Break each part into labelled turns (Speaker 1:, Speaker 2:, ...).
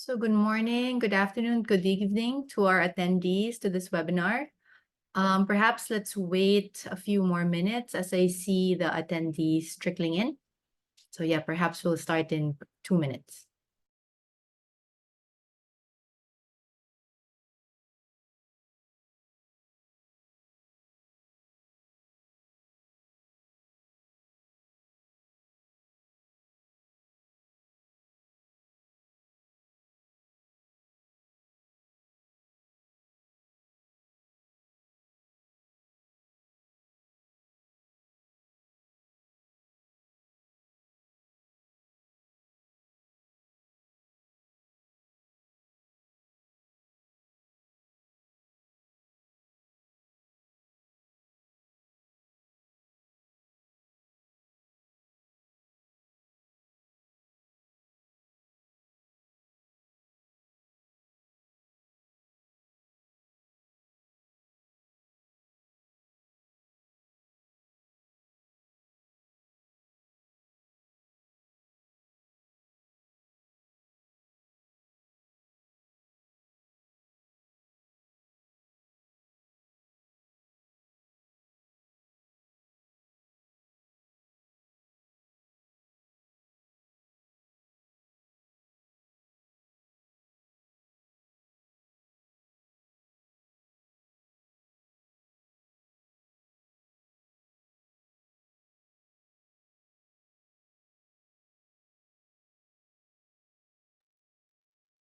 Speaker 1: So good morning, good afternoon, good evening to our attendees to this webinar. Perhaps let's wait a few more minutes as I see the attendees trickling in. So yeah, perhaps we'll start in 2 minutes.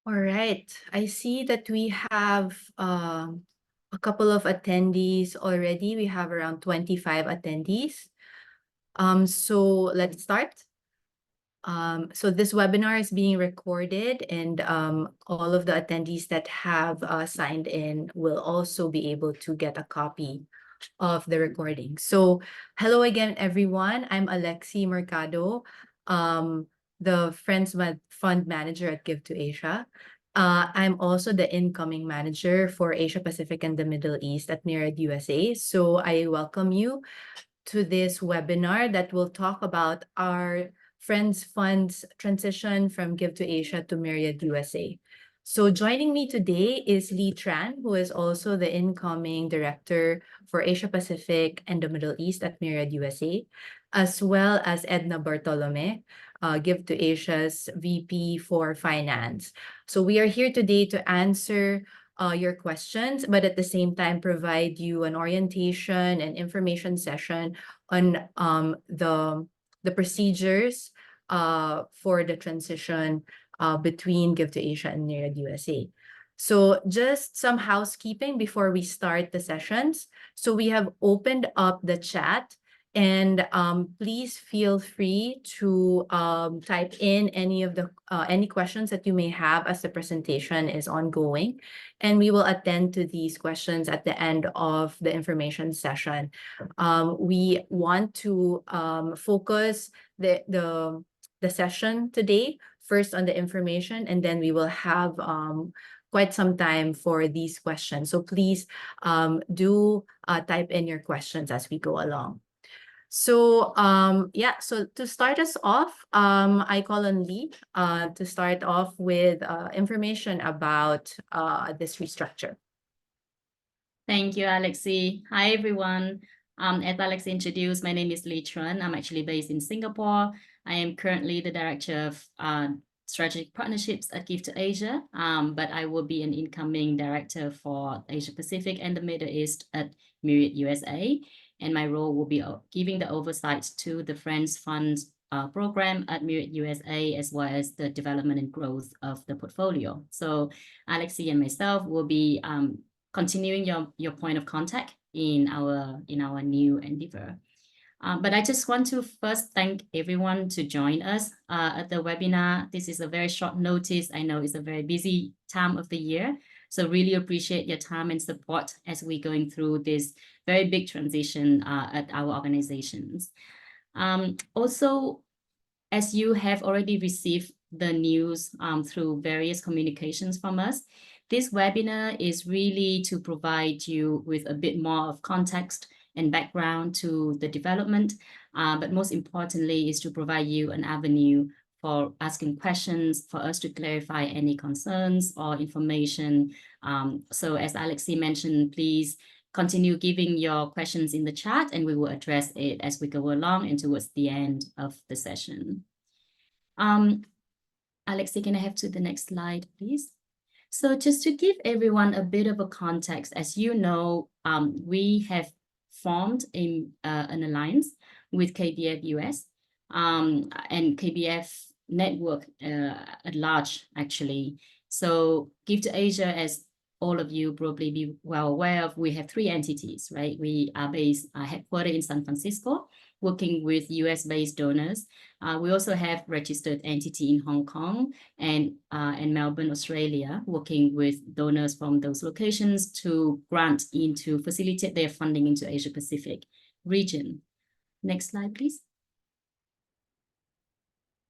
Speaker 1: All right, I see that we have a couple of attendees already. We have around 25 attendees. So let's start. So this webinar is being recorded, and all of the attendees that have signed in will also be able to get a copy of the recording. So hello again, everyone. I'm Alexi Mercado, the Friends Fund Manager at Give2Asia. I'm also the incoming manager for Asia Pacific and the Middle East at Myriad USA. So I welcome you to this webinar that will talk about our Friends Funds transition from Give2Asia to Myriad USA. So joining me today is Lee Tran, who is also the incoming director for Asia Pacific and the Middle East at Myriad USA, as well as Edna Bartolome, Give2Asia's VP for Finance. So we are here today to answer your questions, but at the same time provide you an orientation and information session on the procedures for the transition between Give2Asia and Myriad USA. So just some housekeeping before we start the sessions. So we have opened up the chat, and please feel free to type in any questions that you may have as the presentation is ongoing, and we will attend to these questions at the end of the information session. We want to focus the session today first on the information, and then we will have quite some time for these questions. So please do type in your questions as we go along. So yeah, so to start us off, I call on Lee to start off with information about this restructure.
Speaker 2: Thank you, Alexi. Hi, everyone. As Alex introduced, my name is Lee Tran. I'm actually based in Singapore. I am currently the Director of Strategic Partnerships at Give2Asia, but I will be an incoming Director for Asia Pacific and the Middle East at Myriad USA. And my role will be giving the oversight to the Friends Funds program at Myriad USA, as well as the development and growth of the portfolio. So Alexi and myself will be continuing your point of contact in our new endeavor. But I just want to first thank everyone to join us at the webinar. This is a very short notice. I know it's a very busy time of the year. So really appreciate your time and support as we're going through this very big transition at our organizations. Also, as you have already received the news through various communications from us, this webinar is really to provide you with a bit more of context and background to the development, but most importantly is to provide you an avenue for asking questions, for us to clarify any concerns or information. So as Alexi mentioned, please continue giving your questions in the chat and we will address it as we go along and towards the end of the session. Alexi, can I have to the next slide, please? So just to give everyone a bit of a context, as you know, we have formed an alliance with KBF US and KBF network at large, actually. So Give2Asia, as all of you probably be well aware of, we have 3 entities, right? We are based headquartered in San Francisco, working with US-based donors. We also have registered entity in Hong Kong and Melbourne, Australia, working with donors from those locations to facilitate their funding into Asia Pacific region. Next slide, please.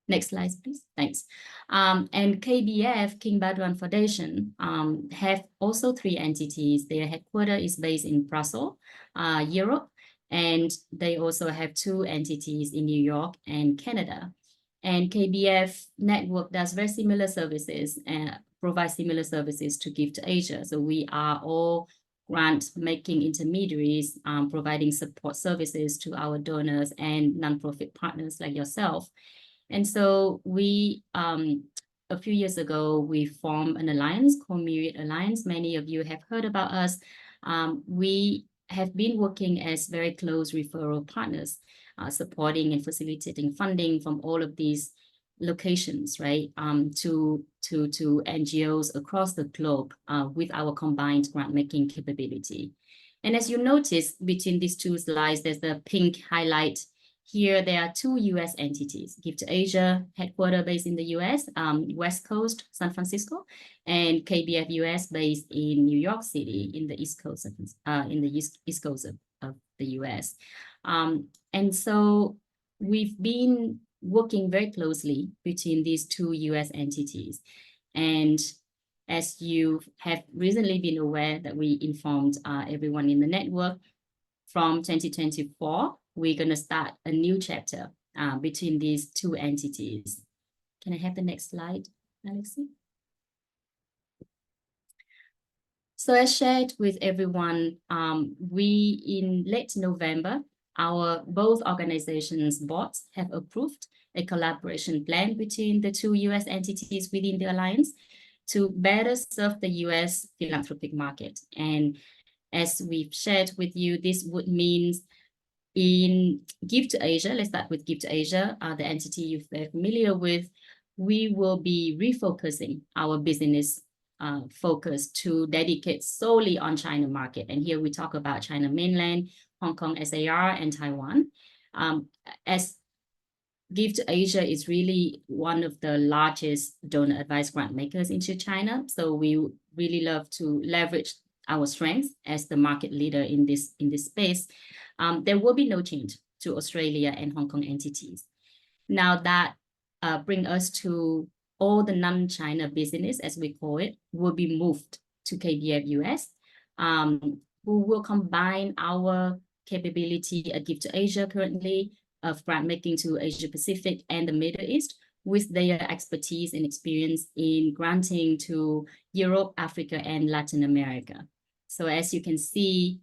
Speaker 2: Next slide, please. Thanks. And KBF, King Badwan Foundation, have also 3 entities. Their headquarters is based in Brussels, Europe, and they also have 2 entities in New York and Canada. And KBF network does very similar services and provides similar services to Give2Asia. So we are all grant-making intermediaries, providing support services to our donors and nonprofit partners like yourself. And so we, a few years ago, we formed an alliance called Myriad Alliance. Many of you have heard about us. We have been working as very close referral partners, supporting and facilitating funding from all of these locations, right, to NGOs across the globe with our combined grant-making capability. And as you notice between these 2 slides, there's the pink highlight. Here, there are 2 US entities, Give2Asia, headquartered based in the US, West Coast, San Francisco, and KBF US based in New York City in the East Coast of, East Coast of the US. And so we've been working very closely between these 2 US entities. And as you have recently been aware that we informed everyone in the network, from 2024, we're going to start a new chapter between these 2 entities. Can I have the next slide, Alexi? So as shared with everyone, we in late November, both organizations' boards have approved a collaboration plan between the 2 US entities within the alliance to better serve the US philanthropic market. And as we've shared with you, this would mean in Give2Asia, let's start with Give2Asia, the entity you're very familiar with, we will be refocusing our business focus to dedicate solely on China market. And here we talk about China mainland, Hong Kong SAR, and Taiwan. As Give2Asia is really one of the largest donor advised grant makers into China. So we really love to leverage our strengths as the market leader in this space. There will be no change to Australia and Hong Kong entities. Now that brings us to all the non-China business, as we call it, will be moved to KBF US, who will combine our capability at Give2Asia currently of grant making to Asia Pacific and the Middle East with their expertise and experience in granting to Europe, Africa, and Latin America. So as you can see,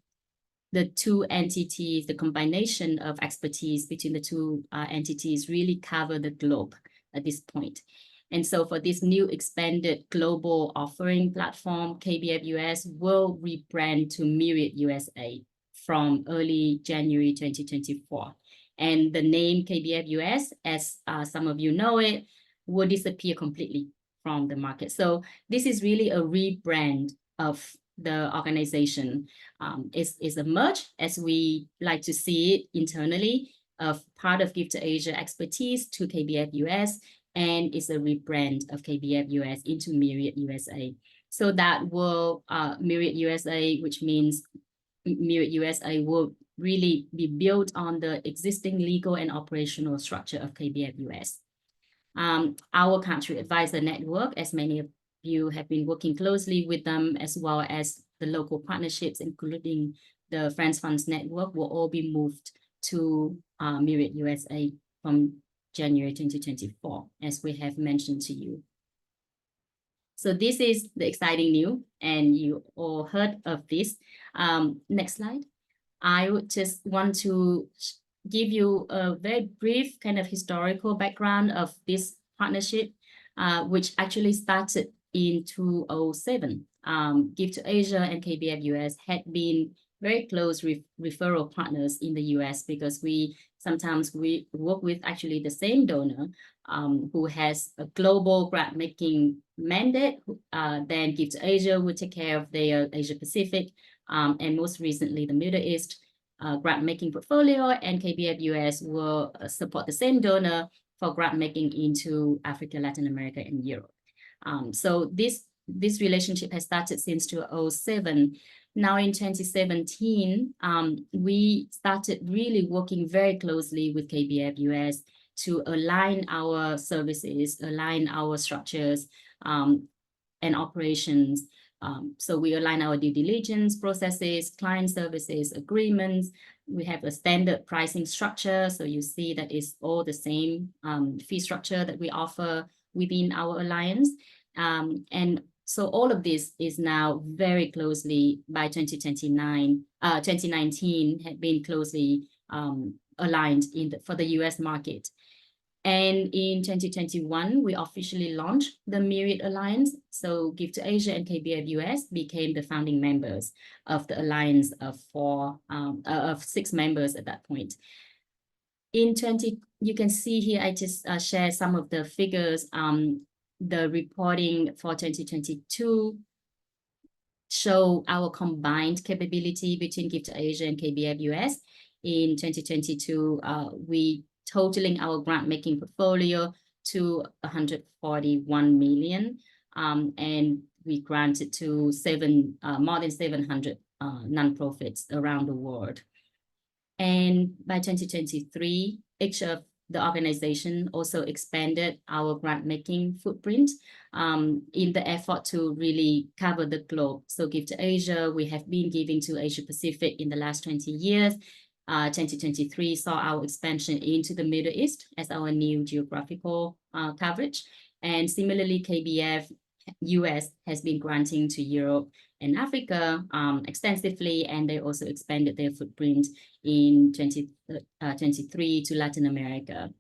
Speaker 2: the 2 entities, the combination of expertise between the 2 entities really cover the globe at this point. And so for this new expanded global offering platform, KBF US will rebrand to Myriad USA from early January 2024. And the name KBF US, as some of you know it, will disappear completely from the market. So this is really a rebrand of the organization. Is a merge, as we like to see it internally, of part of Give2Asia expertise to KBF US, and is a rebrand of KBF US into Myriad USA. So that will, Myriad USA, which means Myriad USA will really be built on the existing legal and operational structure of KBF US. Our country advisor network, as many of you have been working closely with them, as well as the local partnerships, including the Friends Funds network, will all be moved to Myriad USA from January 2024, as we have mentioned to you. So this is the exciting news, and you all heard of this. Next slide. I would just want to give you a very brief kind of historical background of this partnership, which actually started in 2007. Give2Asia and KBF US had been very close referral partners in the US, because we sometimes work with actually the same donor who has a global grant making mandate. Then Give2Asia would take care of their Asia Pacific, and most recently the Middle East grant making portfolio, and KBF US will support the same donor for grant making into Africa, Latin America, and Europe. So this relationship has started since 2007. Now in 2017, we started really working very closely with KBF US to align our services, align our structures and operations. So we align our due diligence processes, client services, agreements. We have a standard pricing structure. So you see that it's all the same fee structure that we offer within our alliance. And so all of this is now very closely by 2019 had been closely aligned for the US market. And in 2021, we officially launched the Myriad Alliance. So Give2Asia and KBF US became the founding members of the alliance of 6 members at that point. You can see here, I just share some of the figures. The reporting for 2022 show our combined capability between Give2Asia and KBF US. In 2022, we totaling our grant making portfolio to 141 million, and we granted to more than 700 nonprofits around the world. And by 2023, each of the organization also expanded our grant making footprint in the effort to really cover the globe. So Give2Asia, we have been giving to Asia Pacific in the last 20 years. 2023 saw our expansion into the Middle East as our new geographical coverage. And similarly, KBF US has been granting to Europe and Africa extensively, and they also expanded their footprint in 2023 to Latin America.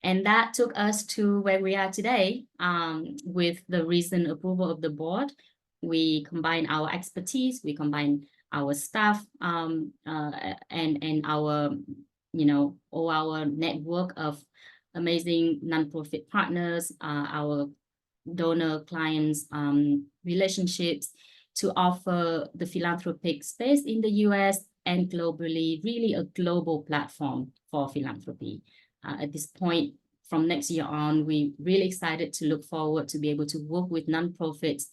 Speaker 2: And that took us to where we are today. With the recent approval of the board, we combine our expertise, we combine our staff, and our, all our network of amazing nonprofit partners, our donor clients relationships, to offer the philanthropic space in the US and globally, really a global platform for philanthropy. At this point, from next year on, we're really excited to look forward to be able to work with nonprofits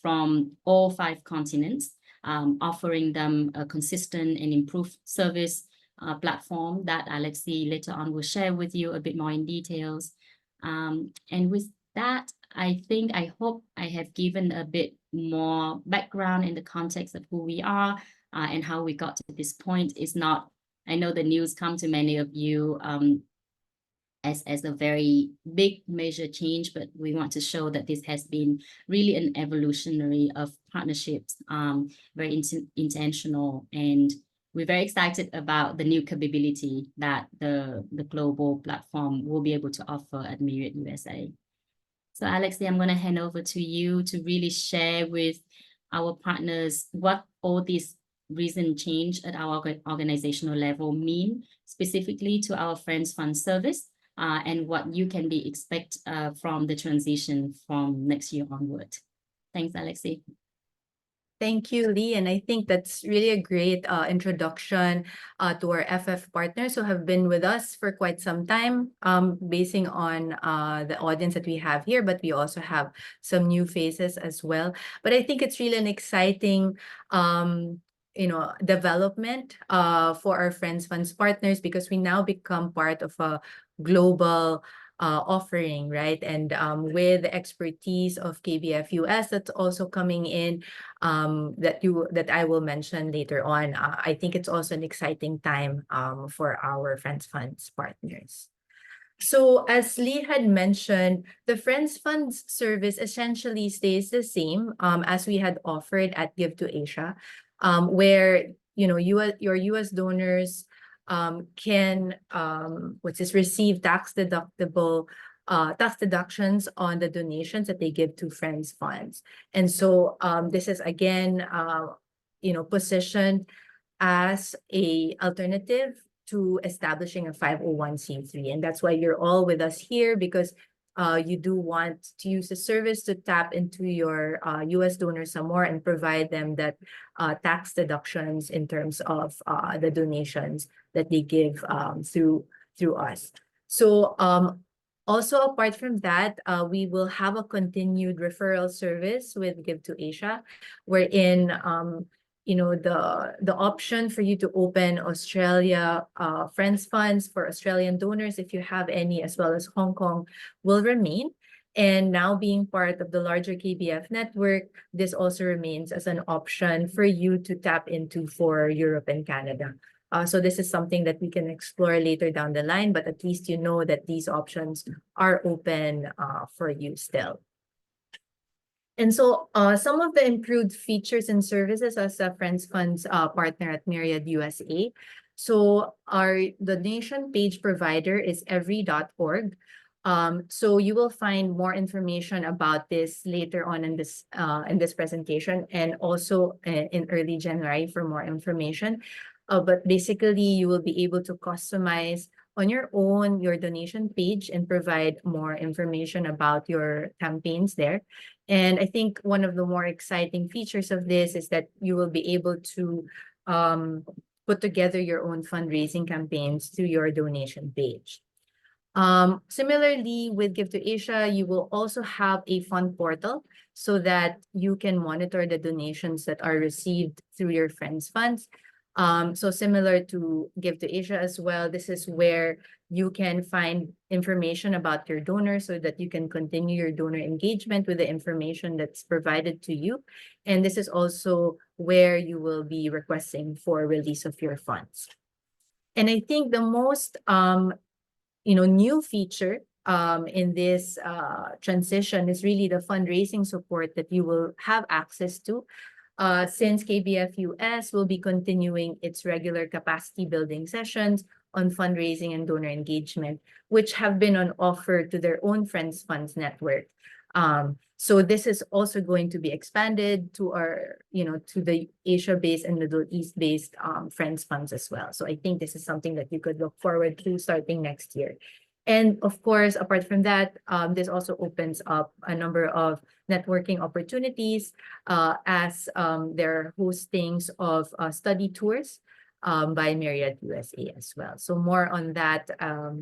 Speaker 2: from all 5 continents, offering them a consistent and improved service platform that Alexi later on will share with you a bit more in details. And with that, I hope I have given a bit more background in the context of who we are and how we got to this point. I know the news come to many of you as a very big major change, but we want to show that this has been really an evolutionary of partnerships, very intentional, and we're very excited about the new capability that the global platform will be able to offer at Myriad USA. So Alexi, I'm going to hand over to you to really share with our partners what all these recent change at our organizational level mean specifically to our Friends Fund service, and what you can be expect from the transition from next year onward. Thanks, Alexi.
Speaker 1: Thank you, Lee. And I think that's really a great introduction to our FF partners who have been with us for quite some time, basing on the audience that we have here, but we also have some new faces as well. But I think it's really an exciting development for our Friends Funds partners, because we now become part of a global offering, right? And with the expertise of KBF US that's also coming in, that I will mention later on, I think it's also an exciting time for our Friends Funds partners. So as Lee had mentioned, the Friends Funds service essentially stays the same as we had offered at Give2Asia, where your US donors can receive tax deductions on the donations that they give to Friends Funds. And so this is again positioned as a alternative to establishing a 501(c)(3). And that's why you're all with us here, because you do want to use the service to tap into your US donors some more and provide them that tax deductions in terms of the donations that they give through us. So also apart from that, we will have a continued referral service with Give2Asia, wherein the option for you to open Australia Friends Funds for Australian donors, if you have any, as well as Hong Kong, will remain. And now being part of the larger KBF network, this also remains as an option for you to tap into for Europe and Canada. So this is something that we can explore later down the line, but at least you know that these options are open for you still. And so some of the improved features and services as a Friends Funds partner at Myriad USA. So our donation page provider is every.org. So you will find more information about this later on in this presentation, and also in early January for more information. But basically, you will be able to customize on your own your donation page and provide more information about your campaigns there. And I think one of the more exciting features of this is that you will be able to put together your own fundraising campaigns through your donation page. Similarly, with Give2Asia, you will also have a fund portal so that you can monitor the donations that are received through your friends' funds. So similar to Give2Asia as well, this is where you can find information about your donor so that you can continue your donor engagement with the information that's provided to you. And this is also where you will be requesting for release of your funds. And I think the most new feature in this transition is really the fundraising support that you will have access to. Since KBF US will be continuing its regular capacity building sessions on fundraising and donor engagement, which have been on offer to their own Friends Funds network. So this is also going to be expanded to to the Asia-based and Middle East-based Friends Funds as well. So I think this is something that you could look forward to starting next year. And of course, apart from that, this also opens up a number of networking opportunities as there are hostings of study tours by Myriad USA as well. So more on that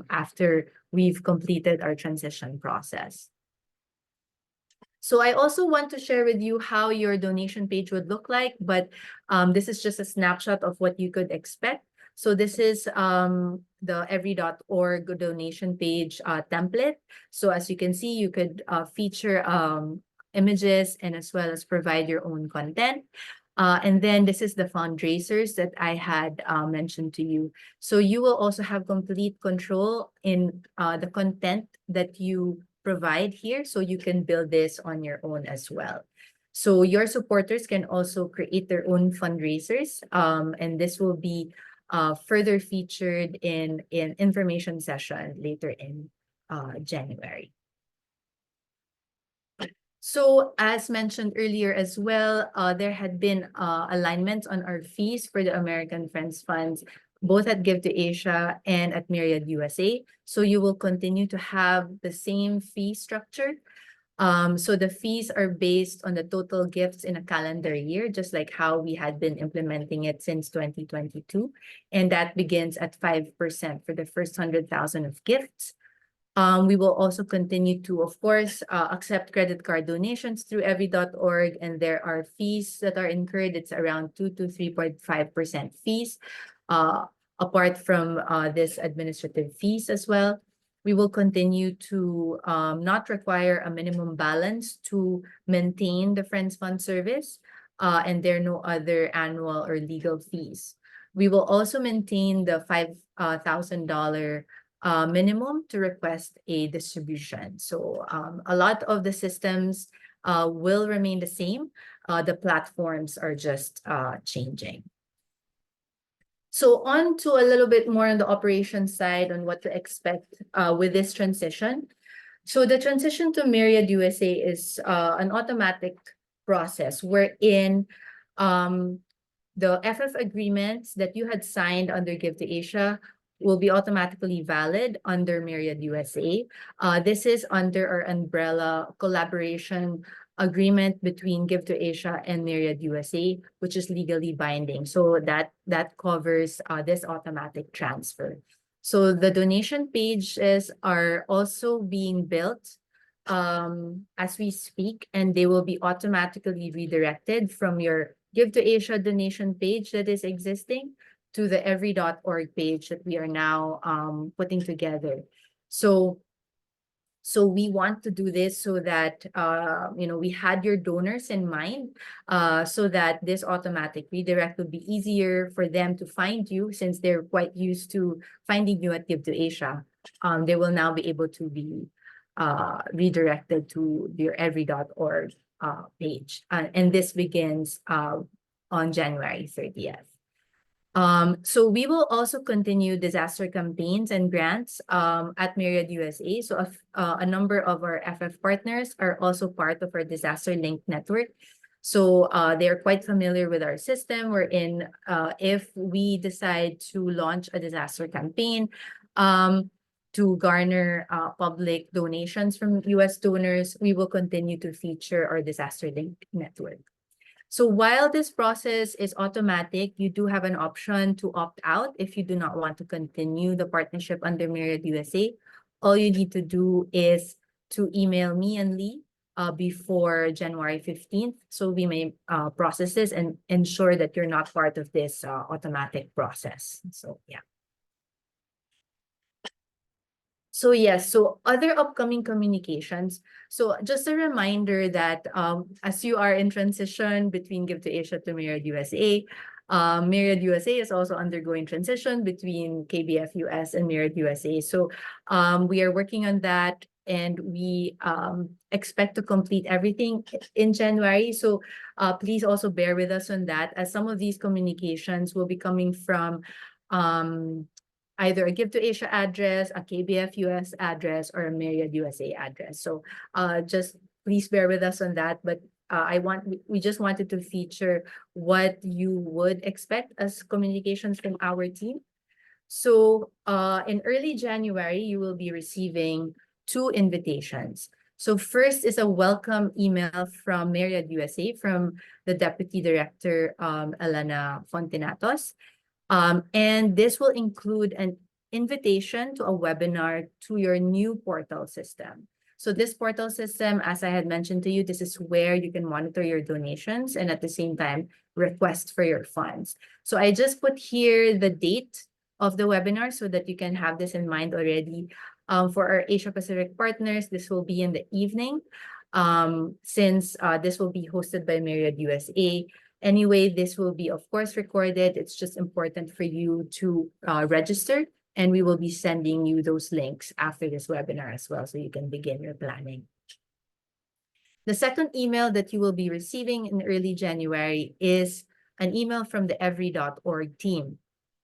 Speaker 1: after we've completed our transition process. So I also want to share with you how your donation page would look like, but this is just a snapshot of what you could expect. So this is the every.org donation page template. So as you can see, you could feature images and as well as provide your own content. And then this is the fundraisers that I had mentioned to you. So you will also have complete control in the content that you provide here, so you can build this on your own as well. So your supporters can also create their own fundraisers, and this will be further featured in information session later in January. So as mentioned earlier as well, there had been alignments on our fees for the American Friends Funds, both at Give2Asia and at Myriad USA. So you will continue to have the same fee structure. So the fees are based on the total gifts in a calendar year, just like how we had been implementing it since 2022. And that begins at 5% for the first 100,000 of gifts. We will also continue to, of course, accept credit card donations through every.org, and there are fees that are incurred. It's around 2 to 3.5% fees, apart from this administrative fees as well. We will continue to not require a minimum balance to maintain the Friends Fund service, and there are no other annual or legal fees. We will also maintain the $5,000 minimum to request a distribution. So a lot of the systems will remain the same. The platforms are just changing. So on to a little bit more on the operations side on what to expect with this transition. So the transition to Myriad USA is an automatic process wherein the FF agreements that you had signed under Give2Asia will be automatically valid under Myriad USA. This is under our umbrella collaboration agreement between Give2Asia and Myriad USA, which is legally binding. So that covers this automatic transfer. So the donation pages are also being built as we speak, and they will be automatically redirected from your Give2Asia donation page that is existing to the every.org page that we are now putting together. So we want to do this so that we had your donors in mind, so that this automatic redirect would be easier for them to find you since they're quite used to finding you at Give2Asia. They will now be able to be redirected to your every.org page. And this begins on January 30th. So we will also continue disaster campaigns and grants at Myriad USA. So a number of our FF partners are also part of our disaster link network. So they're quite familiar with our system. Wherein if we decide to launch a disaster campaign to garner public donations from US donors, we will continue to feature our disaster link network. So while this process is automatic, you do have an option to opt out if you do not want to continue the partnership under Myriad USA. All you need to do is to email me and Lee before January 15th. So we may process this and ensure that you're not part of this automatic process. So yeah. So yes, so other upcoming communications. So just a reminder that as you are in transition between Give2Asia to Myriad USA, Myriad USA is also undergoing transition between KBF US and Myriad USA. So we are working on that, and we expect to complete everything in January. So please also bear with us on that, as some of these communications will be coming from either a Give2Asia address, a KBF US address, or a Myriad USA address. So just please bear with us on that. But we just wanted to feature what you would expect as communications from our team. So in early January, you will be receiving 2 invitations. So first is a welcome email from Myriad USA from the Deputy Director, Elena Fontinatos. And this will include an invitation to a webinar to your new portal system. So this portal system, as I had mentioned to you, this is where you can monitor your donations and at the same time request for your funds. So I just put here the date of the webinar so that you can have this in mind already. For our Asia Pacific partners, this will be in the evening, since this will be hosted by Myriad USA. Anyway, this will be, of course, recorded. It's just important for you to register, and we will be sending you those links after this webinar as well, so you can begin your planning. The second email that you will be receiving in early January is an email from the every.org team.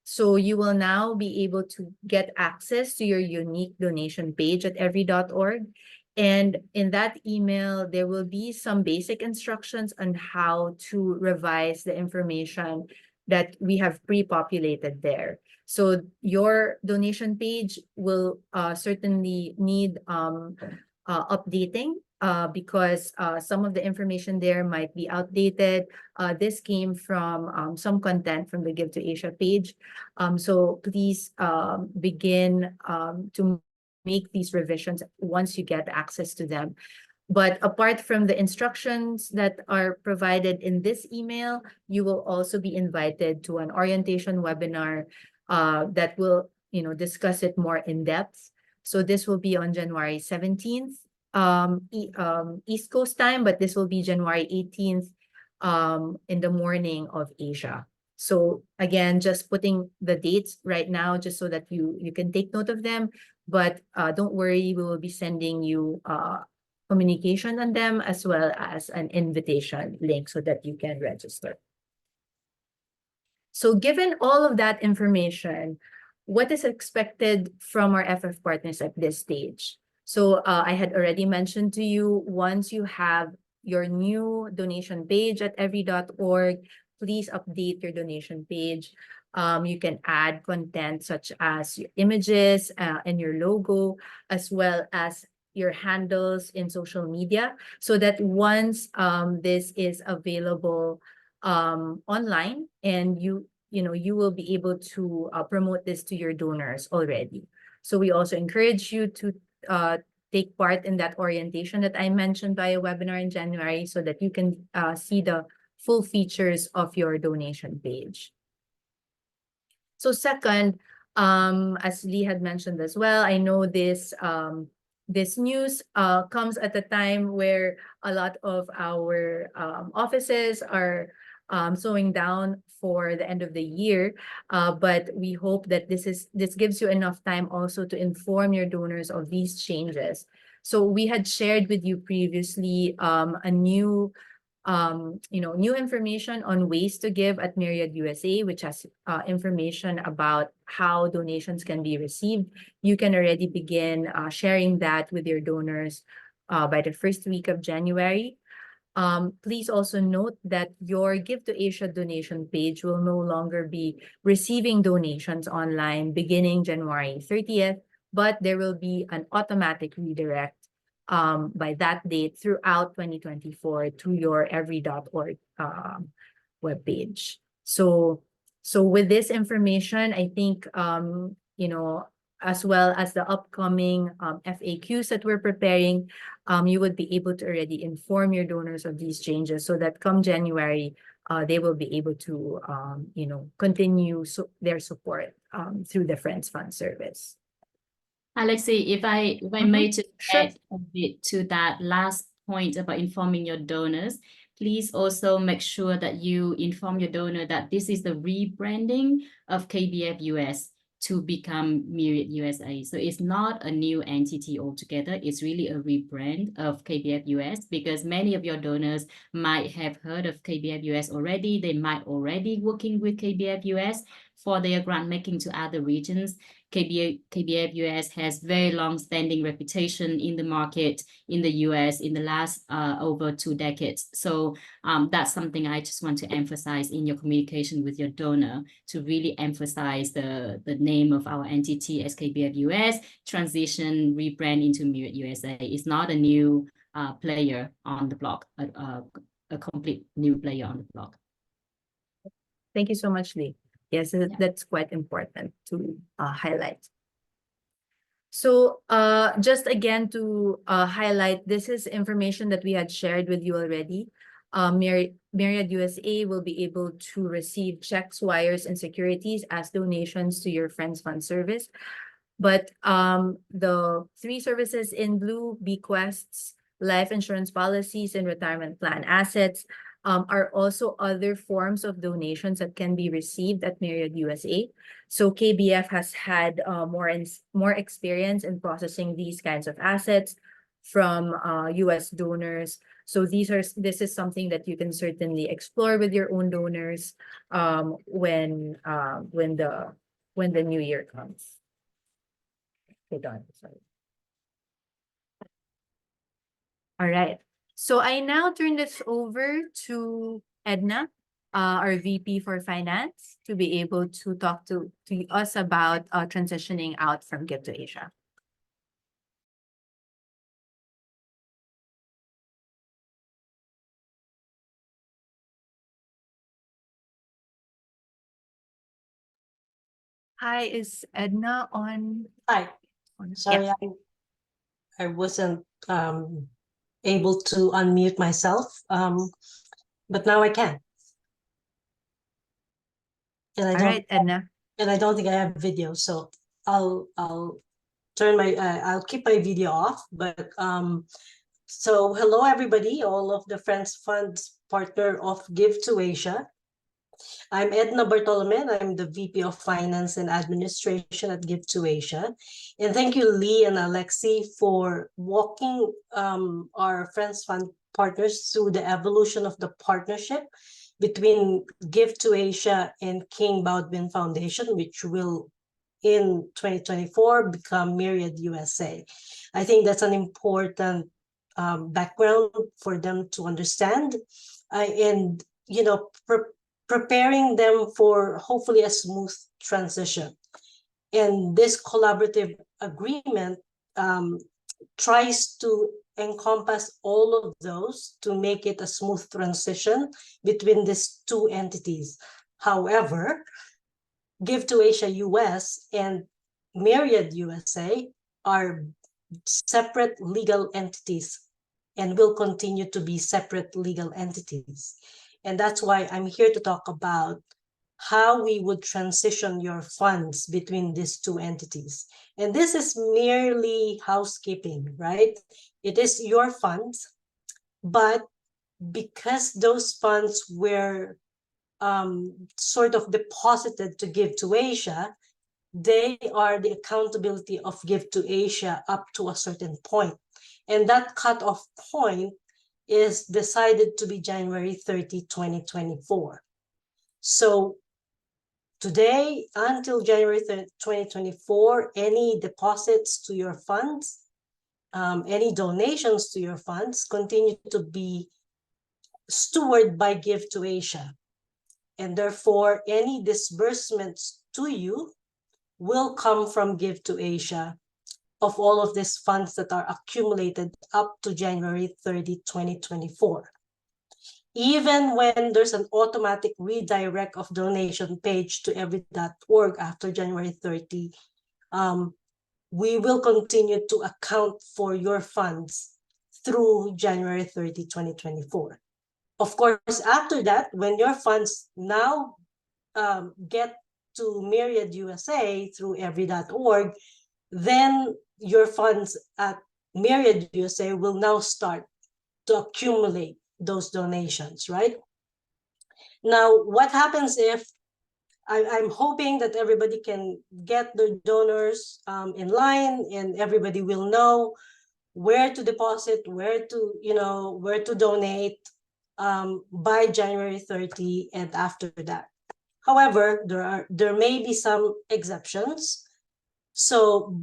Speaker 1: So you will now be able to get access to your unique donation page at every.org. And in that email, there will be some basic instructions on how to revise the information that we have pre-populated there. So your donation page will certainly need updating because some of the information there might be outdated. This came from some content from the Give2Asia page. So please begin to make these revisions once you get access to them. But apart from the instructions that are provided in this email, you will also be invited to an orientation webinar that will discuss it more in depth. So this will be on January 17th, East Coast time, but this will be January 18th in the morning of Asia. So again, just putting the dates right now just so that you can take note of them. But don't worry, we will be sending you communication on them as well as an invitation link so that you can register. So given all of that information, what is expected from our FF partners at this stage? So I had already mentioned to you, once you have your new donation page at every.org, please update your donation page. You can add content such as your images and your logo, as well as your handles in social media, so that once this is available online, and you will be able to promote this to your donors already. So we also encourage you to take part in that orientation that I mentioned via webinar in January, so that you can see the full features of your donation page. So second, as Lee had mentioned as well, I know this this news comes at a time where a lot of our offices are slowing down for the end of the year, but we hope that this gives you enough time also to inform your donors of these changes. So we had shared with you previously a new new information on ways to give at Myriad USA, which has information about how donations can be received. You can already begin sharing that with your donors by the first week of January. Please also note that your Give2Asia donation page will no longer be receiving donations online beginning January 30th, but there will be an automatic redirect by that date throughout 2024 to your every.org webpage. So with this information, I think, as well as the upcoming FAQs that we're preparing, you would be able to already inform your donors of these changes, so that come January, they will be able to, continue their support through the Friends Fund service.
Speaker 2: Alexi, if I may to
Speaker 1: Sure.
Speaker 2: add a bit to that last point about informing your donors, please also make sure that you inform your donor that this is the rebranding of KBF US to become Myriad USA. So it's not a new entity altogether. It's really a rebrand of KBF US, because many of your donors might have heard of KBF US already. They might already working with KBF US for their grant making to other regions. KBF US has very long-standing reputation in the market in the US in the last over 2 decades. So that's something I just want to emphasize in your communication with your donor, to really emphasize the name of our entity as KBF US, transition, rebrand into Myriad USA. It's not a new player on the block, a complete new player on the block.
Speaker 1: Thank you so much, Lee. Yes, that's quite important to highlight. So just again to highlight, this is information that we had shared with you already. Myriad USA will be able to receive checks, wires, and securities as donations to your Friends Fund service. But the 3 services in blue, bequests, life insurance policies, and retirement plan assets, are also other forms of donations that can be received at Myriad USA. So KBF has had more experience in processing these kinds of assets from US donors. So this is something that you can certainly explore with your own donors when the new year comes. Hold on, sorry. All right. So I now turn this over to Edna, our VP for Finance, to be able to talk to us about transitioning out from Give2Asia. Hi, is Edna on?
Speaker 3: Hi. Sorry,
Speaker 1: Yeah.
Speaker 3: I wasn't able to unmute myself, but now I can. And I
Speaker 1: All
Speaker 3: don't.
Speaker 1: right, Edna.
Speaker 3: And I don't think I have video, so I'll turn my I'll keep my video off. But so hello everybody, all of the Friends Funds partner of Give2Asia. I'm Edna Bartolome. I'm the VP of Finance and Administration at Give2Asia. And thank you, Lee and Alexi, for walking our Friends Fund partners through the evolution of the partnership between Give2Asia and King Baudouin Foundation, which will in 2024 become Myriad USA. I think that's an important background for them to understand, and preparing them for hopefully a smooth transition. And this collaborative agreement tries to encompass all of those to make it a smooth transition between these two entities. However, Give2Asia US and Myriad USA are separate legal entities and will continue to be separate legal entities. And that's why I'm here to talk about how we would transition your funds between these two entities. And this is merely housekeeping, right? It is your funds, but because those funds were sort of deposited to Give2Asia, they are the accountability of Give2Asia up to a certain point. And that cutoff point is decided to be January 30, 2024. So today until January 30, 2024, any deposits to your funds, any donations to your funds continue to be stewarded by Give2Asia. And therefore, any disbursements to you will come from Give2Asia of all of these funds that are accumulated up to January 30, 2024. Even when there's an automatic redirect of donation page to every.org after January 30, we will continue to account for your funds through January 30, 2024. Of course, after that, when your funds now get to Myriad USA through every.org, then your funds at Myriad USA will now start to accumulate those donations, right? Now, what happens if I'm hoping that everybody can get their donors in line, and everybody will know where to deposit, where to donate by January 30 and after that. However, there may be some exceptions. So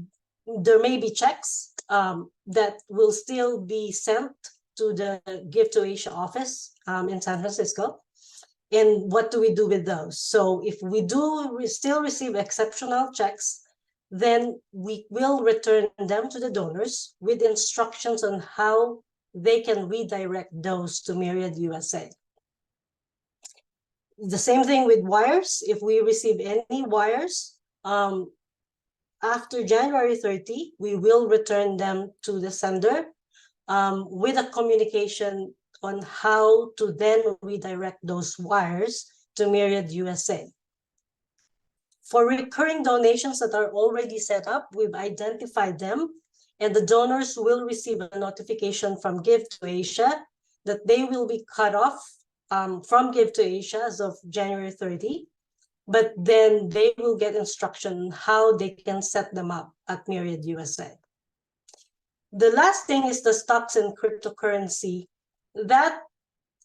Speaker 3: there may be checks that will still be sent to the Give2Asia office in San Francisco. And what do we do with those? So if we still receive exceptional checks, then we will return them to the donors with instructions on how they can redirect those to Myriad USA. The same thing with wires. If we receive any wires after January 30, we will return them to the sender with a communication on how to then redirect those wires to Myriad USA. For recurring donations that are already set up, we've identified them, and the donors will receive a notification from Give2Asia that they will be cut off from Give2Asia as of January 30, but then they will get instruction how they can set them up at Myriad USA. The last thing is the stocks and cryptocurrency. That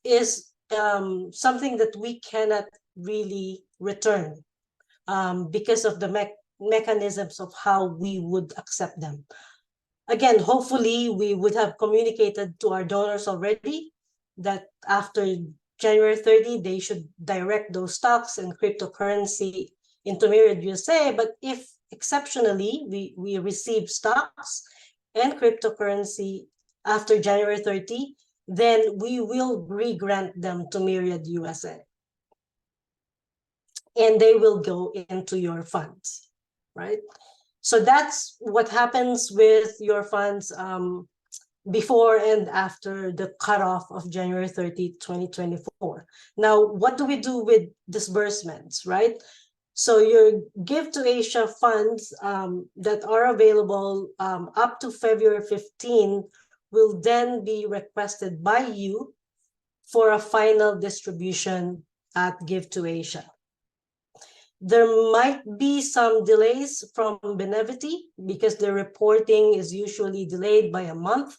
Speaker 3: is something that we cannot really return because of the mechanisms of how we would accept them. Again, hopefully we would have communicated to our donors already that after January 30, they should direct those stocks and cryptocurrency into Myriad USA. But if exceptionally we receive stocks and cryptocurrency after January 30, then we will re-grant them to Myriad USA. And they will go into your funds, right? So that's what happens with your funds before and after the cutoff of January 30, 2024. Now, what do we do with disbursements, right? So your Give2Asia funds that are available up to February 15 will then be requested by you for a final distribution at Give2Asia. There might be some delays from Benevity because the reporting is usually delayed by a month.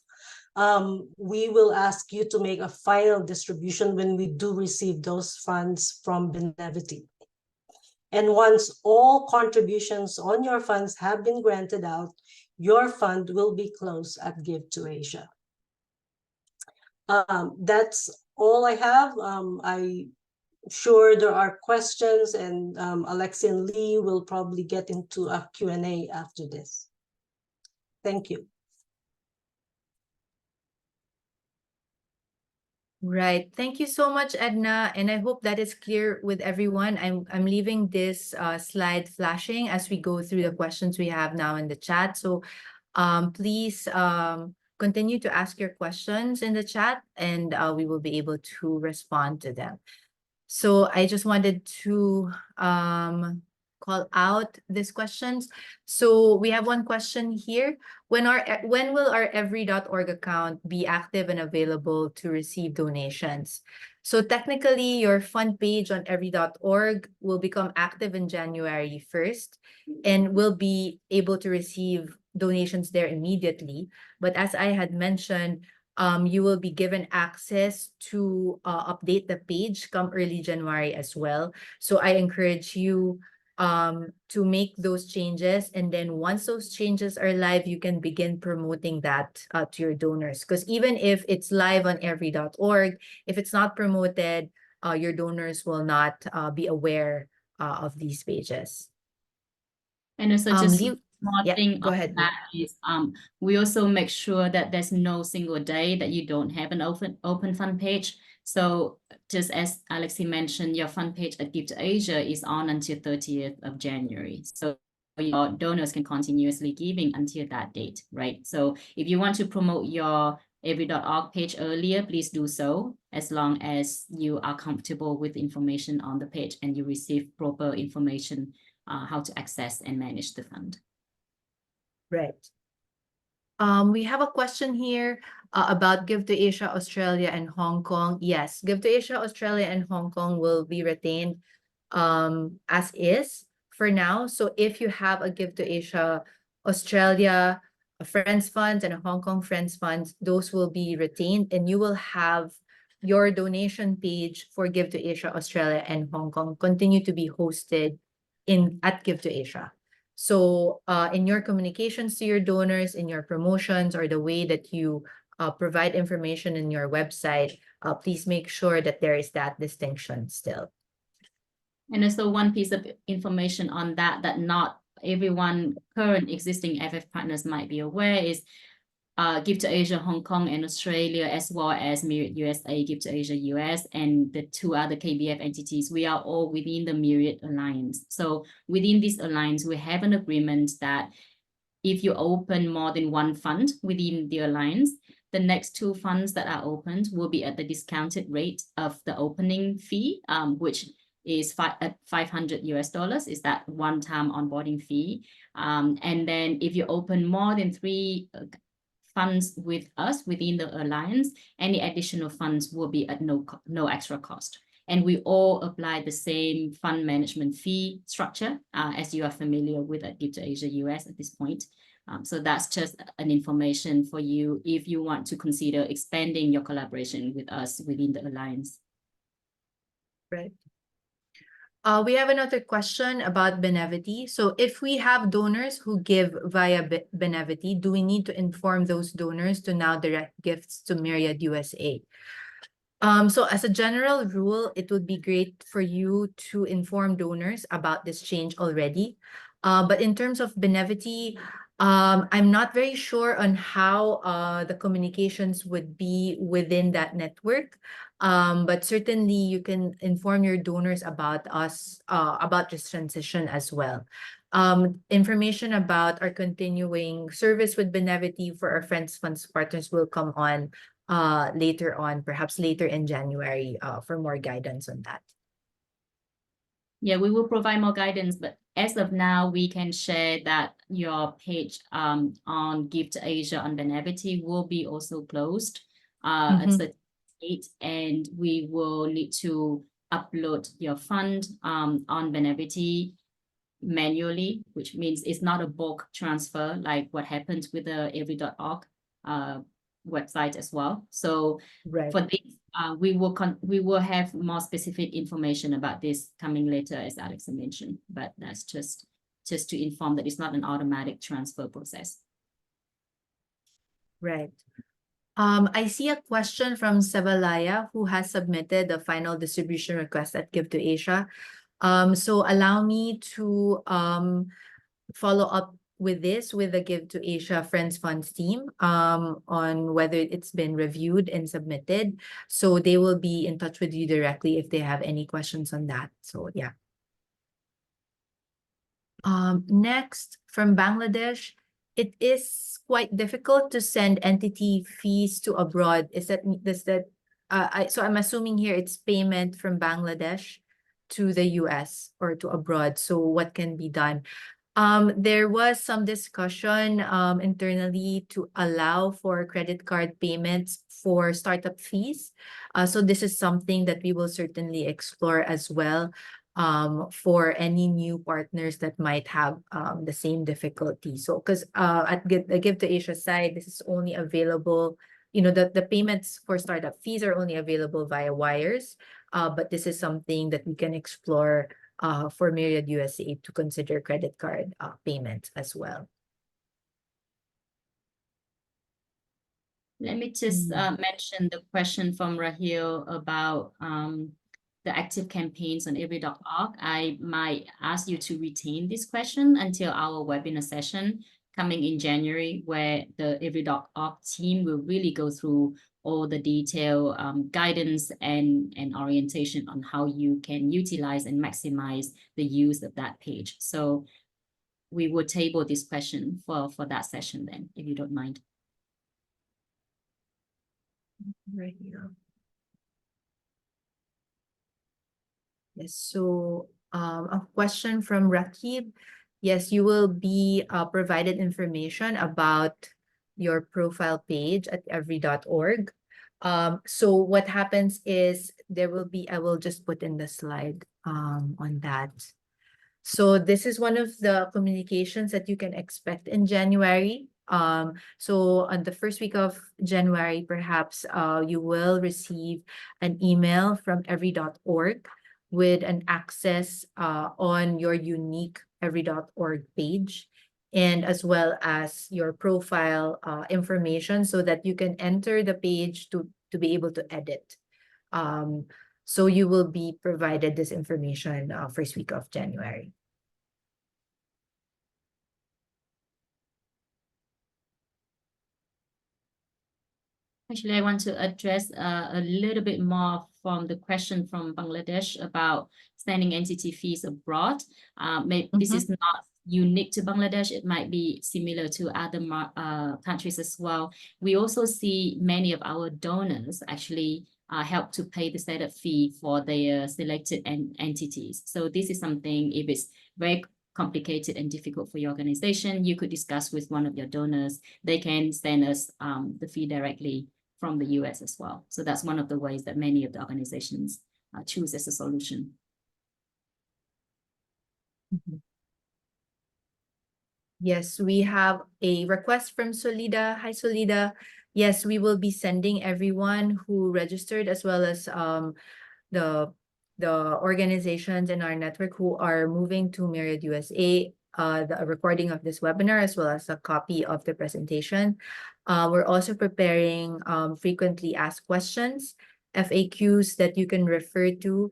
Speaker 3: We will ask you to make a final distribution when we do receive those funds from Benevity. And once all contributions on your funds have been granted out, your fund will be closed at Give2Asia. That's all I have. I'm sure there are questions, and Alexi and Lee will probably get into a Q&A after this. Thank you.
Speaker 1: Right. Thank you so much, Edna. And I hope that is clear with everyone. I'm leaving this slide flashing as we go through the questions we have now in the chat. So please continue to ask your questions in the chat, and we will be able to respond to them. So I just wanted to call out these questions. So we have one question here. When will our every.org account be active and available to receive donations? So technically, your fund page on every.org will become active in January 1st and will be able to receive donations there immediately. But as I had mentioned, you will be given access to update the page come early January as well. So I encourage you to make those changes. And then once those changes are live, you can begin promoting that to your donors. Because even if it's live on every.org, if it's not promoted, your donors will not be aware of these pages.
Speaker 2: And also just one
Speaker 1: yeah,
Speaker 2: thing
Speaker 1: go
Speaker 2: on
Speaker 1: ahead.
Speaker 2: that is we also make sure that there's no single day that you don't have an open fund page. So just as Alexi mentioned, your fund page at Give2Asia is on until 30th of January. So your donors can continuously giving until that date, right? So if you want to promote your every.org page earlier, please do so, as long as you are comfortable with information on the page and you receive proper information how to access and manage the fund.
Speaker 1: Right. We have a question here about Give2Asia Australia and Hong Kong. Yes, Give2Asia Australia and Hong Kong will be retained as is for now. So if you have a Give2Asia Australia Friends Funds and a Hong Kong Friends Funds, those will be retained, and you will have your donation page for Give2Asia Australia and Hong Kong continue to be hosted at Give2Asia. So in your communications to your donors, in your promotions, or the way that you provide information in your website, please make sure that there is that distinction still.
Speaker 2: And also one piece of information on that not everyone current existing FF partners might be aware is Give2Asia Hong Kong and Australia, as well as Myriad USA, Give2Asia US, and the two other KBF entities, we are all within the Myriad Alliance. So within this alliance, we have an agreement that if you open more than one fund within the alliance, the next two funds that are opened will be at the discounted rate of the opening fee, which is at $500 US, is that one-time onboarding fee. And then if you open more than 3 funds with us within the alliance, any additional funds will be at no extra cost. And we all apply the same fund management fee structure as you are familiar with at Give2Asia US at this point. So that's just an information for you if you want to consider expanding your collaboration with us within the alliance.
Speaker 1: Right. We have another question about Benevity. So if we have donors who give via Benevity, do we need to inform those donors to now direct gifts to Myriad USA? So as a general rule, it would be great for you to inform donors about this change already. But in terms of Benevity, I'm not very sure on how the communications would be within that network. But certainly you can inform your donors about us, about this transition as well. Information about our continuing service with Benevity for our Friends Funds partners will come on later on, perhaps later in January, for more guidance on that.
Speaker 2: Yeah, we will provide more guidance, but as of now, we can share that your page on Give2Asia on Benevity will be also closed at certain date, and we will need to upload your fund on Benevity manually, which means it's not a bulk transfer like what happens with the every.org website as well. So
Speaker 1: Right.
Speaker 2: for this, we will have more specific information about this coming later, as Alex mentioned, but that's just to inform that it's not an automatic transfer process.
Speaker 1: Right. I see a question from Sevalaya, who has submitted the final distribution request at Give2Asia. So allow me to follow up with this with the Give2Asia Friends Funds team on whether it's been reviewed and submitted. So they will be in touch with you directly if they have any questions on that. So yeah. Next, from Bangladesh, it is quite difficult to send entity fees to abroad. So I'm assuming here it's payment from Bangladesh to the US or to abroad. So what can be done? There was some discussion internally to allow for credit card payments for startup fees. So this is something that we will certainly explore as well for any new partners that might have the same difficulty. So because at the Give2Asia side, this is only available, the payments for startup fees are only available via wires. But this is something that we can explore for Myriad USA to consider credit card payments as well.
Speaker 2: Let me just mention the question from Rahil about the active campaigns on every.org. I might ask you to retain this question until our webinar session coming in January, where the every.org team will really go through all the detailed guidance and orientation on how you can utilize and maximize the use of that page. So we will table this question for that session then, if you don't mind.
Speaker 1: Right here. Yes, so a question from Rakib. Yes, you will be provided information about your profile page at every.org. So what happens is I will just put in the slide on that. So this is one of the communications that you can expect in January. So on the first week of January, perhaps you will receive an email from every.org with an access on your unique every.org page, and as well as your profile information so that you can enter the page to be able to edit. So you will be provided this information first week of January.
Speaker 2: Actually, I want to address a little bit more from the question from Bangladesh about sending entity fees abroad. This is not unique to Bangladesh. It might be similar to other countries as well. We also see many of our donors actually help to pay the setup fee for their selected entities. So this is something, if it's very complicated and difficult for your organization, you could discuss with one of your donors. They can send us the fee directly from the US as well. So that's one of the ways that many of the organizations choose as a solution.
Speaker 1: Yes, we have a request from Solida. Hi, Solida. Yes, we will be sending everyone who registered, as well as the organizations in our network who are moving to Myriad USA, the recording of this webinar, as well as a copy of the presentation. We're also preparing frequently asked questions, FAQs that you can refer to,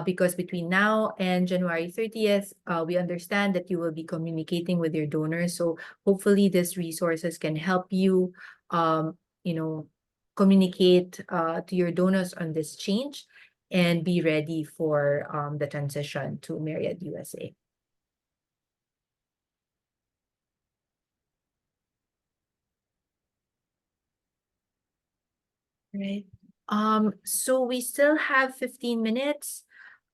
Speaker 1: because between now and January 30th, we understand that you will be communicating with your donors. So hopefully these resources can help you, communicate to your donors on this change and be ready for the transition to Myriad USA. Right. So we still have 15 minutes.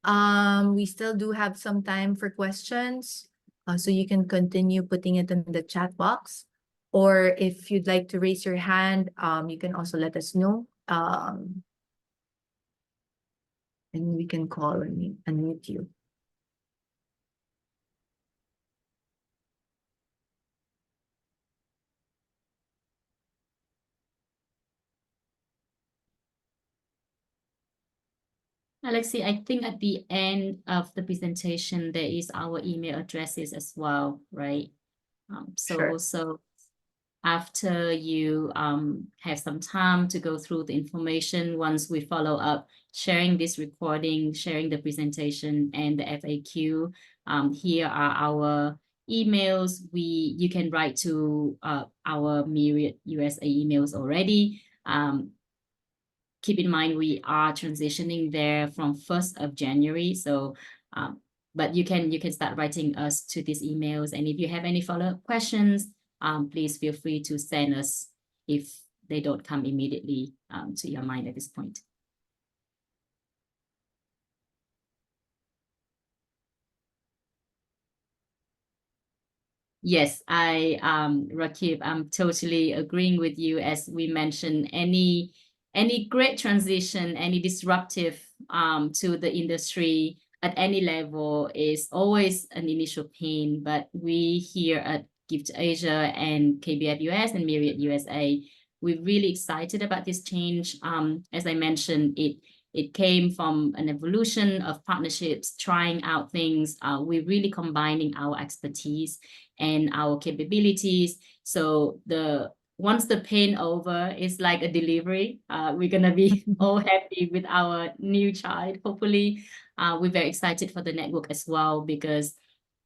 Speaker 1: We still do have some time for questions. So you can continue putting it in the chat box. Or if you'd like to raise your hand, you can also let us know. and we can call and unmute you.
Speaker 2: Alexi, I think at the end of the presentation, there is our email addresses as well, right? So
Speaker 1: Sure.
Speaker 2: also after you have some time to go through the information, once we follow up, sharing this recording, sharing the presentation and the FAQ, here are our emails. You can write to our Myriad USA emails already. Keep in mind, we are transitioning there from 1st of January. So, but you can start writing us to these emails. And if you have any follow-up questions, please feel free to send us if they don't come immediately to your mind at this point. Yes, Rakib, I'm totally agreeing with you. As we mentioned, any great transition, any disruptive to the industry at any level is always an initial pain. But we here at Give2Asia and KBF US and Myriad USA, we're really excited about this change. As I mentioned, it came from an evolution of partnerships, trying out things. We're really combining our expertise and our capabilities. So once the pain over, it's like a delivery. We're gonna be all happy with our new child. Hopefully, we're very excited for the network as well, because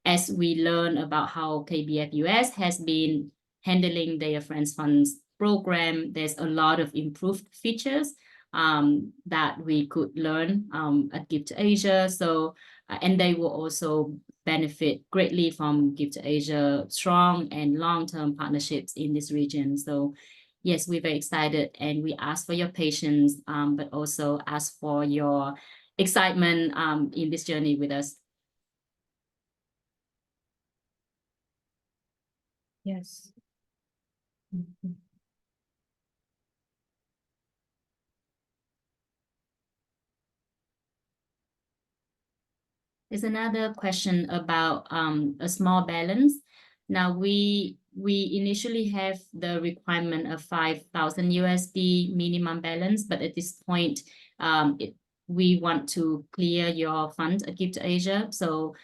Speaker 2: as we learn about how KBF US has been handling their Friends Funds program, there's a lot of improved features that we could learn at Give2Asia. So, and they will also benefit greatly from Give2Asia strong and long-term partnerships in this region. So yes, we're very excited, and we ask for your patience, but also ask for your excitement in this journey with us.
Speaker 1: Yes. Mhm.
Speaker 2: There's another question about a small balance. Now we initially have the requirement of 5,000 USD minimum balance, but at this point, we want to clear your fund at Give2Asia. So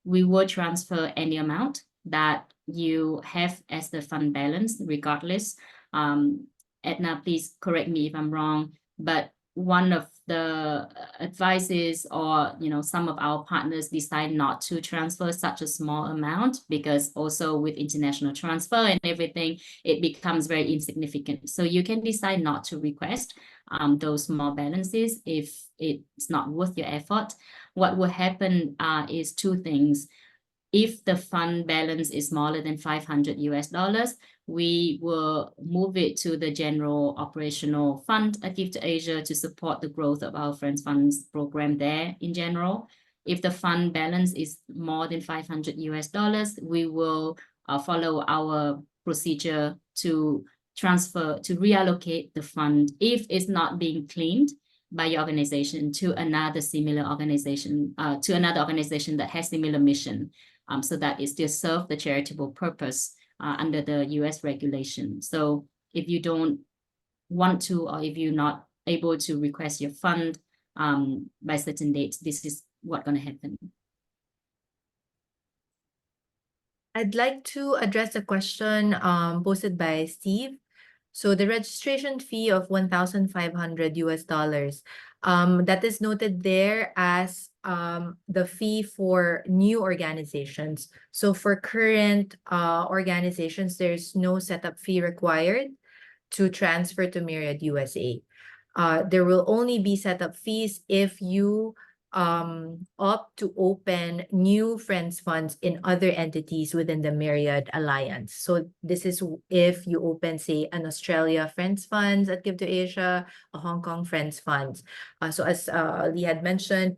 Speaker 2: we will transfer any amount that you have as the fund balance, regardless. Edna, please correct me if I'm wrong, but one of the advices, or some of our partners decide not to transfer such a small amount, because also with international transfer and everything, it becomes very insignificant. So you can decide not to request those small balances if it's not worth your effort. What will happen is two things. If the fund balance is smaller than 500 US dollars, we will move it to the general operational fund at Give2Asia to support the growth of our Friends Funds program there in general. If the fund balance is more than 500 US dollars, we will follow our procedure to reallocate the fund if it's not being claimed by your organization to another similar organization, that has similar mission. So that it still serve the charitable purpose under the US regulation. So if you don't want to, or if you're not able to request your fund by certain dates, this is what's going to happen.
Speaker 1: I'd like to address a question posted by Steve. So the registration fee of 1,500 US dollars, that is noted there as the fee for new organizations. So for current organizations, there's no setup fee required to transfer to Myriad USA. There will only be setup fees if you opt to open new Friends Funds in other entities within the Myriad Alliance. So this is if you open, say, an Australia Friends Funds at Give2Asia, a Hong Kong Friends Funds. So as Lee had mentioned,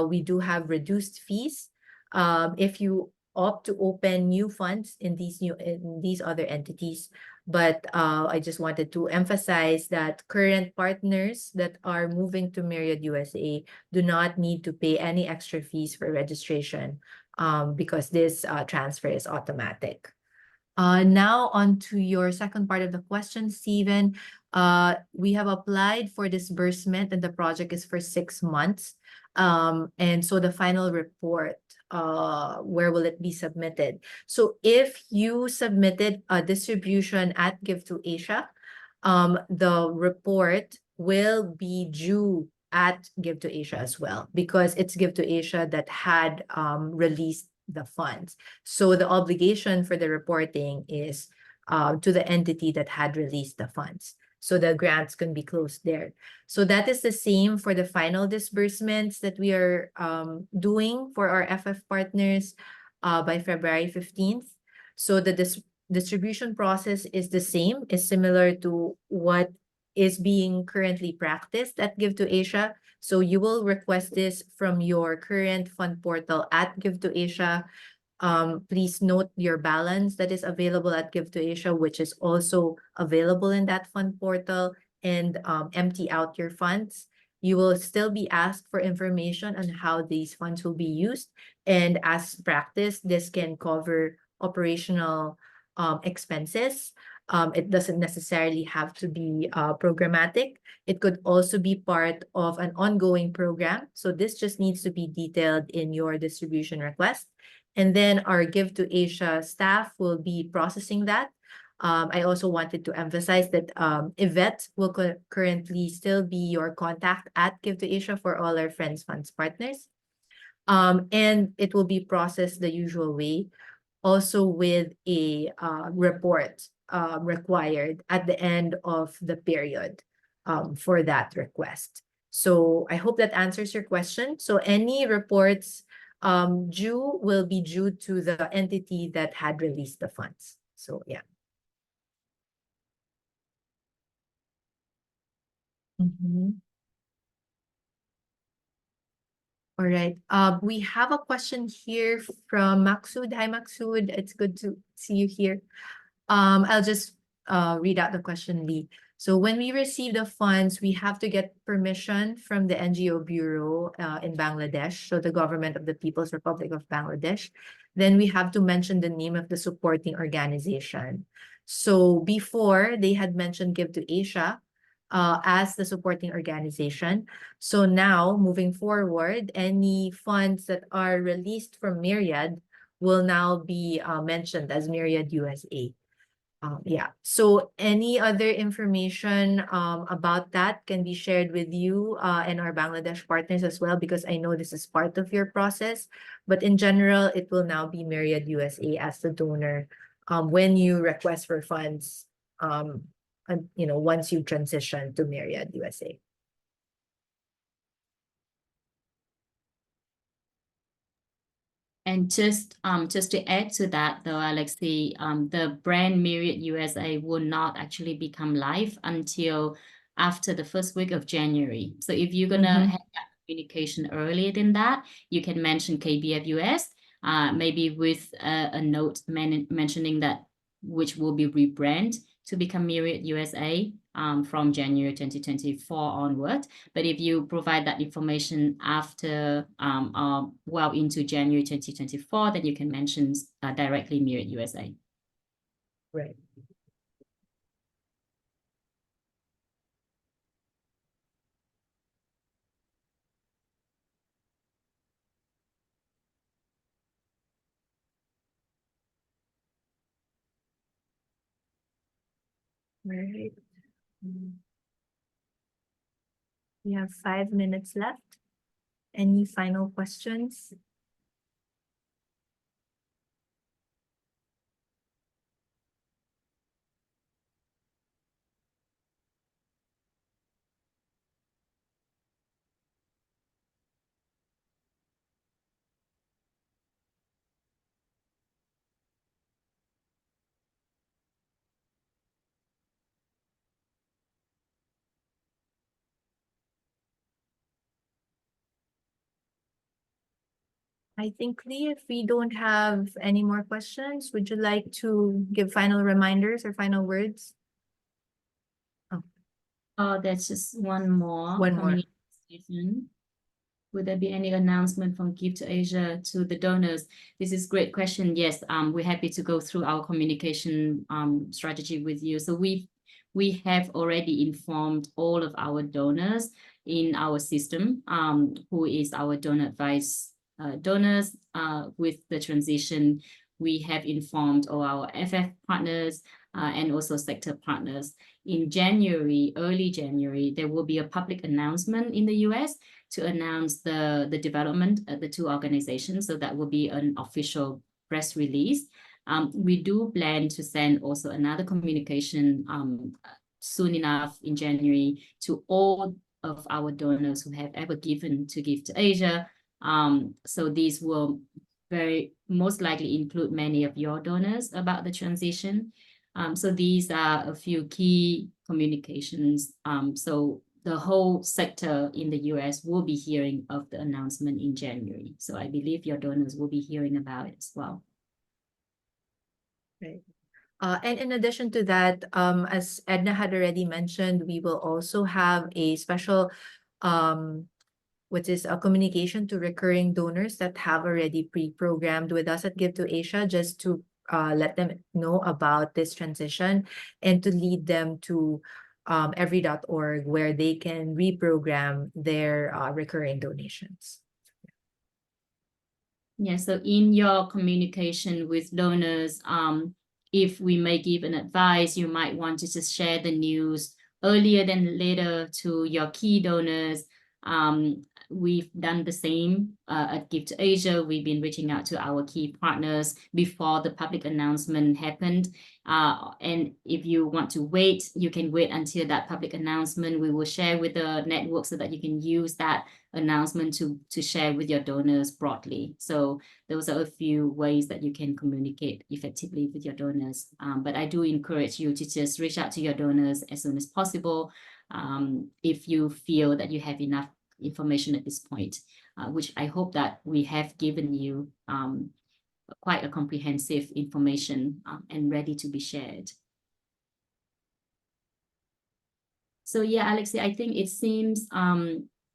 Speaker 1: we do have reduced fees if you opt to open new funds in these other entities. But I just wanted to emphasize that current partners that are moving to Myriad USA do not need to pay any extra fees for registration because this transfer is automatic. Now on to your second part of the question, Stephen. We have applied for disbursement and the project is for 6 months. And so the final report, where will it be submitted? So if you submitted a distribution at Give2Asia, the report will be due at Give2Asia as well, because it's Give2Asia that had released the funds. So the obligation for the reporting is to the entity that had released the funds. So the grants can be closed there. So that is the same for the final disbursements that we are doing for our FF partners by February 15th. So the distribution process is the same, is similar to what is being currently practiced at Give2Asia. So you will request this from your current fund portal at Give2Asia. Please note your balance that is available at Give2Asia, which is also available in that fund portal, and empty out your funds. You will still be asked for information on how these funds will be used. And as practice, this can cover operational expenses. It doesn't necessarily have to be programmatic. It could also be part of an ongoing program. So this just needs to be detailed in your distribution request. And then our Give2Asia staff will be processing that. I also wanted to emphasize that Yvette will currently still be your contact at Give2Asia for all our Friends Funds partners. And it will be processed the usual way, also with a report required at the end of the period for that request. So I hope that answers your question. So any reports due will be due to the entity that had released the funds. So yeah. All right. We have a question here from Maksud. Hi, Maksud. It's good to see you here. I'll just read out the question, Lee. So when we receive the funds, we have to get permission from the NGO Bureau in Bangladesh, so the government of the People's Republic of Bangladesh. Then we have to mention the name of the supporting organization. So before, they had mentioned Give2Asia as the supporting organization. So now, moving forward, any funds that are released from Myriad will now be mentioned as Myriad USA. Yeah, so any other information about that can be shared with you and our Bangladesh partners as well, because I know this is part of your process. But in general, it will now be Myriad USA as the donor when you request for funds, and, once you transition to Myriad USA.
Speaker 2: And just to add to that, though, Alexi, the brand Myriad USA will not actually become live until after the first week of January. So if you're gonna have that communication earlier than that, you can mention KBF US, maybe with a note mentioning that which will be rebranded to become Myriad USA from January 2024 onward. But if you provide that information after, well into January 2024, then you can mention directly Myriad USA.
Speaker 1: Right. Right. We have 5 minutes left. Any final questions? I think, Lee, if we don't have any more questions, would you like to give final reminders or final words?
Speaker 2: Oh, there's just one more
Speaker 1: One more.
Speaker 2: communication. Would there be any announcement from Give2Asia to the donors? This is a great question. Yes, we're happy to go through our communication strategy with you. So we have already informed all of our donors in our system, who is our donor advice donors with the transition. We have informed all our FF partners and also sector partners. In January, early January, there will be a public announcement in the US to announce the development of the two organizations. So that will be an official press release. We do plan to send also another communication soon enough in January to all of our donors who have ever given to Give2Asia. So these will very most likely include many of your donors about the transition. So these are a few key communications. So the whole sector in the US will be hearing of the announcement in January. So I believe your donors will be hearing about it as well.
Speaker 1: Right. And in addition to that, as Edna had already mentioned, we will also have a special, which is a communication to recurring donors that have already pre-programmed with us at Give2Asia, just to let them know about this transition and to lead them to every.org, where they can reprogram their recurring donations.
Speaker 2: Yeah, so in your communication with donors, if we may give an advice, you might want to just share the news earlier than later to your key donors. We've done the same at Give2Asia. We've been reaching out to our key partners before the public announcement happened. And if you want to wait, you can wait until that public announcement. We will share with the network so that you can use that announcement to share with your donors broadly. So those are a few ways that you can communicate effectively with your donors. But I do encourage you to just reach out to your donors as soon as possible if you feel that you have enough information at this point, which I hope that we have given you quite a comprehensive information and ready to be shared. So yeah, Alexi, I think it seems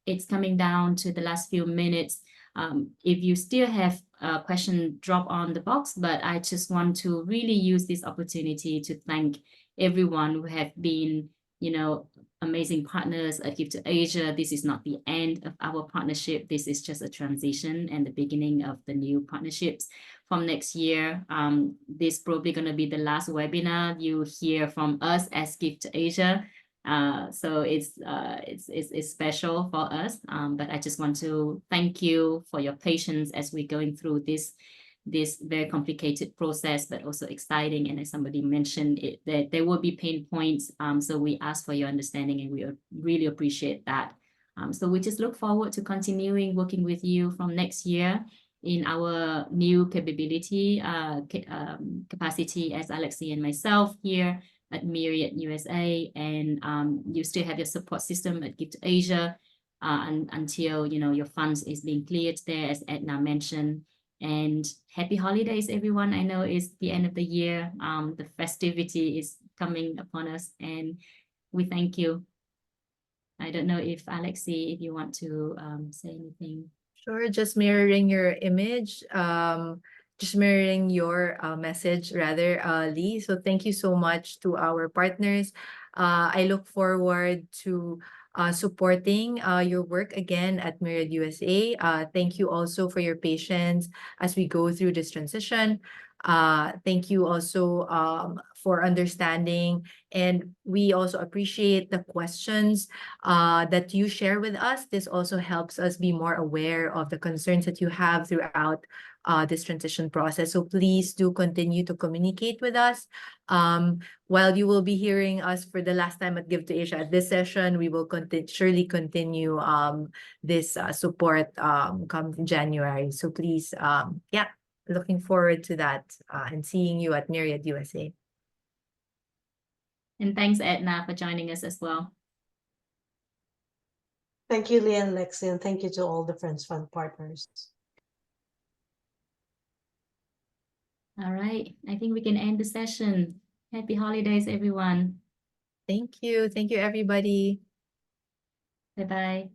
Speaker 2: it's coming down to the last few minutes. If you still have a question, drop on the box, but I just want to really use this opportunity to thank everyone who have been, you know, amazing partners at Give2Asia. This is not the end of our partnership. This is just a transition and the beginning of the new partnerships. From next year, this is probably going to be the last webinar you hear from us as Give2Asia. So it's special for us, but I just want to thank you for your patience as we're going through this very complicated process, but also exciting. And as somebody mentioned, that there will be pain points. So we ask for your understanding, and we really appreciate that. So we just look forward to continuing working with you from next year in our new capability capacity as Alexi and myself here at Myriad USA, and you still have your support system at Give2Asia until your funds is being cleared there, as Edna mentioned. And happy holidays, everyone. I know it's the end of the year. The festivity is coming upon us, and we thank you. I don't know if Alexi, if you want to say anything.
Speaker 1: Sure, just mirroring your image, just mirroring your message rather, Lee. So thank you so much to our partners. I look forward to supporting your work again at Myriad USA. Thank you also for your patience as we go through this transition. Thank you also for understanding, and we also appreciate the questions that you share with us. This also helps us be more aware of the concerns that you have throughout this transition process. So please do continue to communicate with us. While you will be hearing us for the last time at Give2Asia at this session, we will surely continue this support come January. So please, yeah, looking forward to that and seeing you at Myriad USA.
Speaker 2: And thanks, Edna, for joining us as well.
Speaker 3: Thank you, Lee and Lexi, and thank you to all the Friends Fund partners.
Speaker 2: All right, I think we can end the session. Happy holidays, everyone.
Speaker 1: Thank you. Thank you, everybody.
Speaker 2: Bye-bye.